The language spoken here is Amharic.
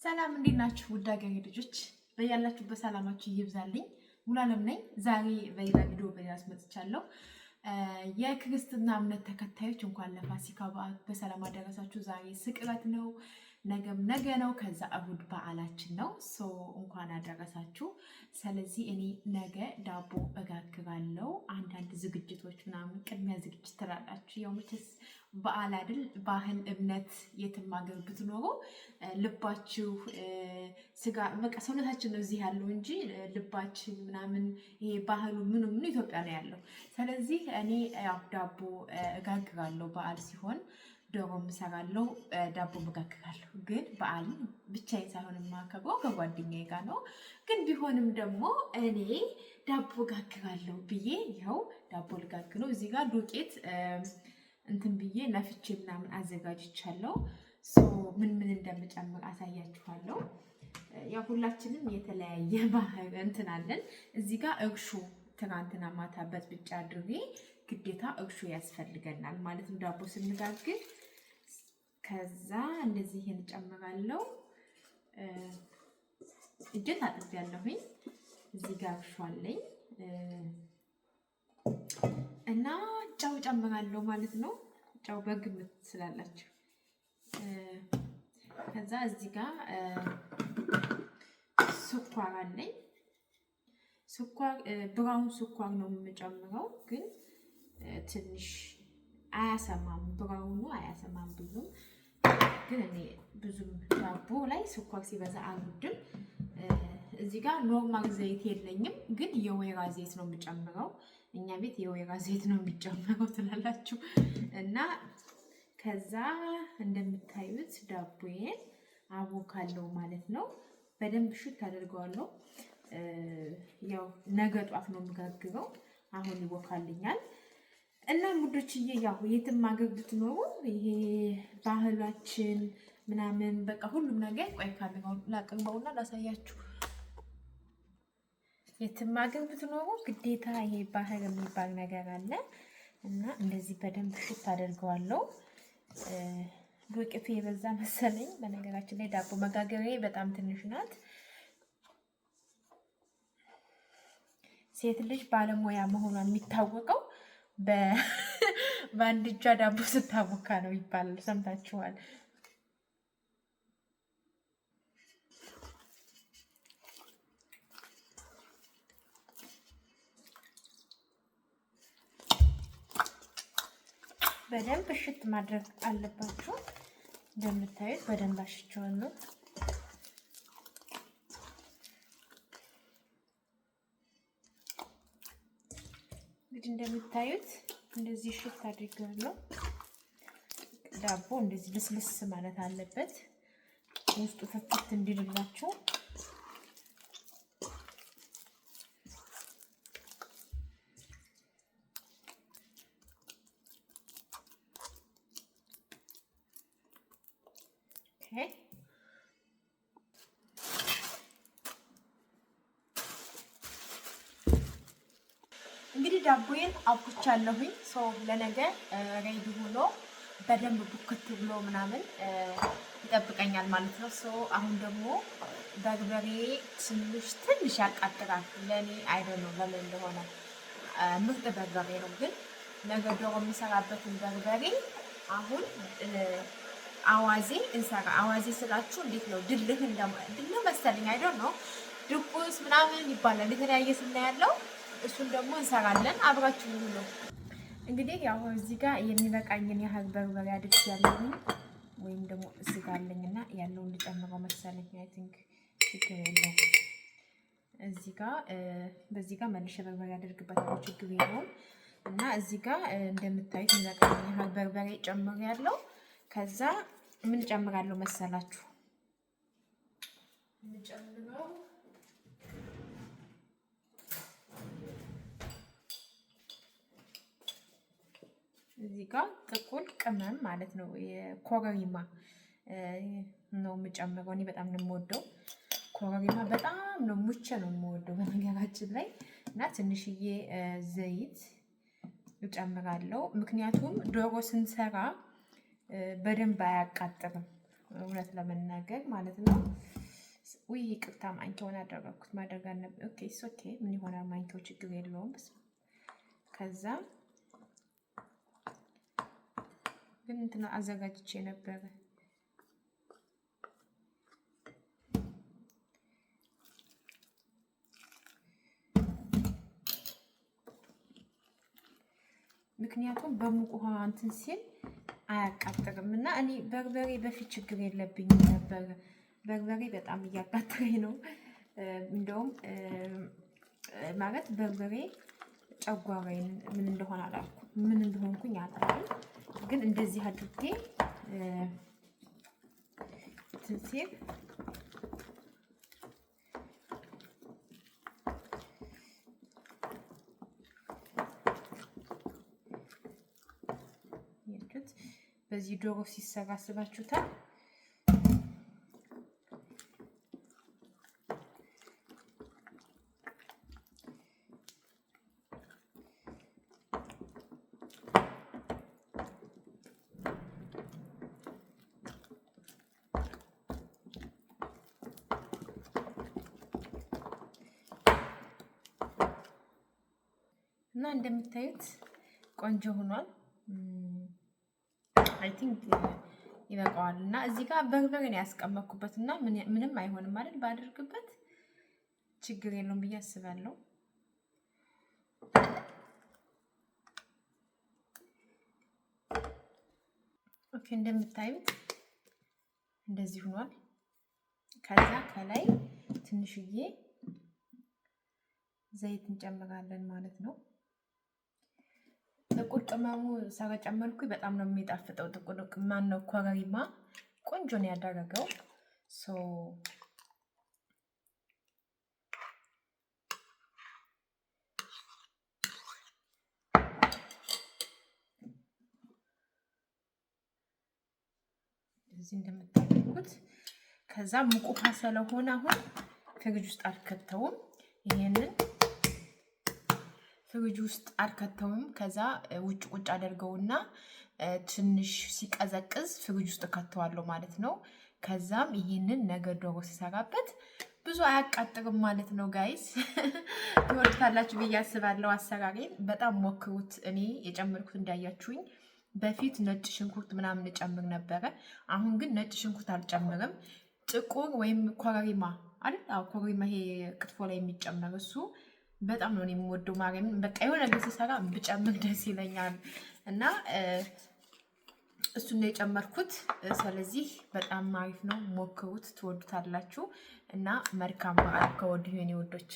ሰላም እንዴት ናችሁ? ውድ ሀገሬ ልጆች በያላችሁበት ሰላማችሁ ይብዛልኝ። ሙሉዓለም ነኝ። ዛሬ በሌላ ቪዲዮ መጥቻለሁ። የክርስትና እምነት ተከታዮች እንኳን ለፋሲካ በዓል በሰላም አደረሳችሁ። ዛሬ ስቅለት ነው፣ ነገም ነገ ነው። ከዛ እሁድ በዓላችን ነው። እንኳን አደረሳችሁ። ስለዚህ እኔ ነገ ዳቦ እጋግራለሁ። አንዳንድ ዝግጅቶች ምናምን ቅድሚያ ዝግጅት ትላላችሁ። ያው መቼስ በዓል አይደል? ባህል እምነት የትም ሀገር ብትኖሩ ልባችሁ ስጋ በቃ ሰውነታችን ነው እዚህ ያለው እንጂ ልባችን ምናምን ይሄ ባህሉ ምን ኢትዮጵያ ነው ያለው። ስለዚህ እኔ ያው ዳቦ እጋግራለሁ። በዓል ሲሆን ዶሮም እሰራለሁ፣ ዳቦ እጋግራለሁ። ግን በዓል ብቻዬን ሳይሆን የማከብረው ከጓደኛዬ ጋር ነው። ግን ቢሆንም ደግሞ እኔ ዳቦ እጋግራለሁ ብዬ ይኸው ዳቦ ልጋግር ነው። እዚህ ጋር ዱቄት እንትን ብዬ ነፍቼ ምናምን አዘጋጅቻለሁ። ምን እንደምጨምር አሳያችኋለሁ። ያው ሁላችንም የተለያየ ባህል እንትን አለን። እዚህ ጋር እርሾ ትናንትና ማታ በጥብጫ አድርጌ ግዴታ እርሾ ያስፈልገናል ማለት ነው ዳቦ ስንጋግር። ከዛ እንደዚህ ይሄን ጨምራለሁ። እጄን ታጥቤያለሁኝ። እዚህ ጋር እርሾ አለኝ እና ጨው ጨምራለሁ ማለት ነው። ጨው በግምት ስላላችሁ። ከዛ እዚህ ጋር ስኳር አለኝ። ስኳር ብራውን ስኳር ነው የምጨምረው፣ ግን ትንሽ አያሰማም። ብራውኑ አያሰማም ብዙም፣ ግን እኔ ብዙም ዳቦ ላይ ስኳር ሲበዛ አልወድም። እዚህ ጋር ኖርማል ዘይት የለኝም፣ ግን የወይራ ዘይት ነው የምጨምረው። እኛ ቤት የወይራ ዘይት ነው የሚጨምረው ትላላችሁ። እና ከዛ እንደምታዩት ዳቦዬን አቦካለሁ ማለት ነው። በደንብ ሽት አደርገዋለሁ። ያው ነገ ጧት ነው የምጋግረው፣ አሁን ይቦካልኛል። እና ሙዶችዬ ያው የትም ሀገር ብትኖሩ ይሄ ባህላችን ምናምን በቃ ሁሉም ነገር ቆይ ካሜራውን ላቅርበውና ላሳያችሁ። የትም ሀገር ብትኖሩ ግዴታ ይሄ ባህል የሚባል ነገር አለ እና እንደዚህ በደንብ ሽት አደርገዋለሁ። ዱቄቱ የበዛ መሰለኝ። በነገራችን ላይ ዳቦ መጋገሪያዬ በጣም ትንሽ ናት። ሴት ልጅ ባለሙያ መሆኗን የሚታወቀው በአንድ እጇ ዳቦ ስታቦካ ነው ይባላል። ሰምታችኋል። በደንብ እሽት ማድረግ አለባችሁ። እንደምታዩት በደንብ አሽቸዋለሁ። እንግዲህ እንደምታዩት እንደዚህ እሽት አድርጌዋለሁ። ዳቦ እንደዚህ ልስልስ ማለት አለበት ውስጡ ፍፍት እንዲልላችሁ። እንግዲህ ዳቦዬን አብኩቻለሁኝ። ለነገ ሬዲ ሆኖ በደንብ ቡክት ብሎ ምናምን ይጠብቀኛል ማለት ነው። አሁን ደግሞ በርበሬ ትንሽ ያቃጥላል። ለእኔ አይደለም ለምን እንደሆነ ምርጥ በርበሬ ነው። ግን ነገ ዶሮ የምሰራበትን በርበሬ አሁን አዋዜ እንሰራ። አዋዜ ስላችሁ እንዴት ነው? ድልህ መሰለኝ አይደል ነው። ድቁስ ምናምን ይባላል። የተለያየ ስም ያለው እሱን ደግሞ እንሰራለን። አብራችሁ ሁሉ እንግዲህ ያው እዚህ ጋር የሚበቃኝን ያህል በርበሬ አድርጌያለሁ። ወይም ደግሞ እዚህ ጋር አለኝና ያለውን ልጨምረው መሰለኝ። አይ ቲንክ ችግር የለውም። እዚህ ጋር በዚህ ጋር መልሼ በርበሬ አድርግበታለሁ፣ ችግር የለውም። እና እዚህ ጋር እንደምታዩት የሚበቃኝን ያህል በርበሬ ጨምሬያለሁ። ከዛ ምን ጨምራለሁ መሰላችሁ? ጨምረው እዚህ ጋር ጥቁር ቅመም ማለት ነው፣ የኮረሪማ ነው የምጨምረው። እኔ በጣም ነው የምወደው ኮረሪማ፣ በጣም ነው ሙቼ ነው የምወደው በነገራችን ላይ። እና ትንሽዬ ዘይት እጨምራለሁ፣ ምክንያቱም ዶሮ ስንሰራ በደንብ አያቃጥርም። እውነት ለመናገር ማለት ነው። ውይ ይቅርታ ማንኪያውን አደረኩት ማድረግ አለብኝ። ኦኬ ኦኬ ምን ይሆናል ማንኪያው ችግር የለውም። ከዛ ግን እንትና አዘጋጅቼ ነበር ምክንያቱም በሙቅ ውሃ እንትን ሲል አያቃጥርም እና እኔ በርበሬ በፊት ችግር የለብኝም ነበር። በርበሬ በጣም እያቃጠረኝ ነው። እንደውም ማለት በርበሬ ጨጓራዬን ምን እንደሆነ አላልኩም፣ ምን እንደሆንኩኝ አጣኝ። ግን እንደዚህ አድርጌ ትንሲር በዚህ ዶሮ ሲሰራ አስባችሁታል? እና እንደምታዩት ቆንጆ ሆኗል። አይ ቲንክ ይበቃዋል። እና እዚህ ጋር በርበሬ ነው ያስቀመጥኩበት እና ምንም አይሆንም ማለት ባደርግበት ችግር የለውም ብዬ አስባለሁ። ኦኬ እንደምታዩት እንደዚህ ሆኗል። ከዛ ከላይ ትንሽዬ ዘይት እንጨምራለን ማለት ነው። ጥቁር ቅመሙ ስለጨመርኩኝ በጣም ነው የሚጣፍጠው። ጥቁር ቅመም ነው ኮረሪማ ቆንጆ ነው ያደረገው። እዚህ እንደምታውቁት ከዛ ሙቅ ውሃ ስለሆነ አሁን ፍሪጅ ውስጥ አልከተውም። ይሄንን ፍሪጅ ውስጥ አልከተውም። ከዛ ውጭ ቁጭ አደርገውና ትንሽ ሲቀዘቅዝ ፍሪጅ ውስጥ ከተዋለሁ ማለት ነው። ከዛም ይሄንን ነገ ዶሮ ሲሰራበት ብዙ አያቃጥርም ማለት ነው። ጋይስ ትወዱታላችሁ ብዬ አስባለሁ። አሰራሬን በጣም ሞክሩት። እኔ የጨመርኩት እንዳያችሁኝ በፊት ነጭ ሽንኩርት ምናምን ጨምር ነበረ። አሁን ግን ነጭ ሽንኩርት አልጨምርም። ጥቁር ወይም ኮረሪማ አይደል? አዎ ኮረሪማ፣ ይሄ ክትፎ ላይ የሚጨመር እሱ በጣም ነው የምወደው። ማርያም በቃ የሆነ ነገር ሲሰራ ብጨምር ደስ ይለኛል እና እሱን ነው የጨመርኩት። ስለዚህ በጣም አሪፍ ነው፣ ሞክሩት፣ ትወዱታላችሁ እና መልካም በዓል ከወዲሁ የኔ ወዶች።